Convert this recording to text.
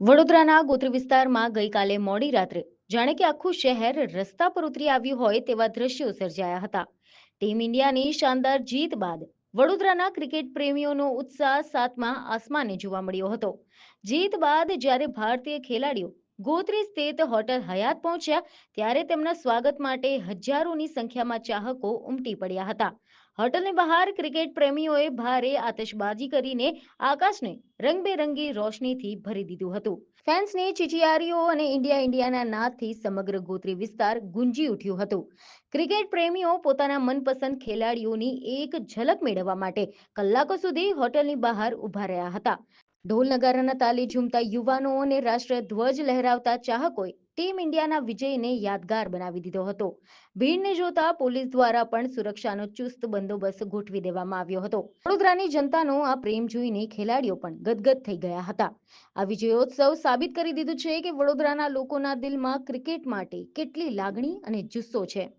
વડોદરાના ગોત્રી વિસ્તારમાં ગઈકાલે મોડી રાત્રે જાણે કે આખું શહેર રસ્તા પર ઉતરી આવ્યું હોય તેવા દ્રશ્યો સર્જાયા હતા. ટીમ ઇન્ડિયાની શાનદાર જીત બાદ વડોદરાના ક્રિકેટ પ્રેમીઓનો ઉત્સાહ સાતમા આસમાને જોવા મળ્યો હતો. જીત બાદ જ્યારે ભારતીય ખેલાડીઓ ગોત્રી સ્થિત હોટલ હયાત પહોંચ્યા ત્યારે તેમના સ્વાગત માટે હજારોની સંખ્યામાં ચાહકો ઉમટી પડ્યા હતા. હોટલની બહાર ક્રિકેટ પ્રેમીઓએ ભારે આતશબાજી કરીને આકાશને રંગબેરંગી રોશનીથી ભરી દીધું હતું. ફેન્સની ચીચિયારીઓ અને ઇન્ડિયા ઇન્ડિયાના નાદથી સમગ્ર ગોત્રી વિસ્તાર ગુંજી ઉઠ્યું હતું. ક્રિકેટ પ્રેમીઓ પોતાના મનપસંદ ખેલાડીઓની એક ઝલક મેળવવા માટે કલાકો સુધી હોટલની બહાર ઊભા રહ્યા હતા. ઢોલ નગારાના તાલે ઝૂમતા યુવાનો અને રાષ્ટ્રધ્વજ લહેરાવતા ચાહકોએ ટીમ ઇન્ડિયાના વિજયને યાદગાર બનાવી દીધો હતો. ભીડને જોતા પોલીસ દ્વારા પણ સુરક્ષાનો ચુસ્ત બંદોબસ્ત ગોઠવી દેવામાં આવ્યો હતો. વડોદરાની જનતાનો આ પ્રેમ જોઈને ખેલાડીઓ પણ ગદગદ થઈ ગયા હતા. આ વિજયોત્સવ સાબિત કરી દીધું છે કે વડોદરાના લોકોના દિલમાં ક્રિકેટ માટે કેટલી લાગણી અને જુસ્સો છે.